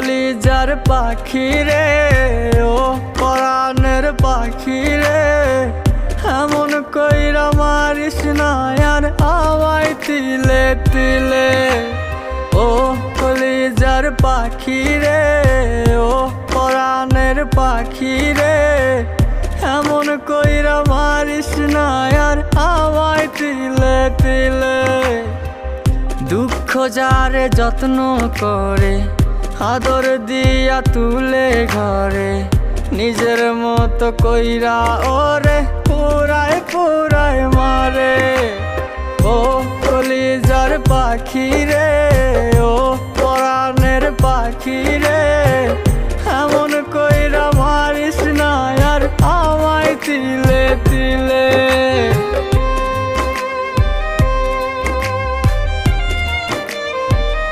কলিজার পাখি রে, ও পরাণের পাখি রে, এমন কইরা মারিস না আর আমায় তিলে তিলে। ও কলিজার পাখি রে, ও পরাণের পাখি রে, এমন কইরা মারিস না আর আমায় তিলে তিলে। দুঃখ যারে যত্ন করে, আদর দিয়া তুলে ঘরে, নিজের মতো কইরা ওরে পুরায় পুরায় মারে। ও কলিজার পাখি রে, ও পরাণের পাখি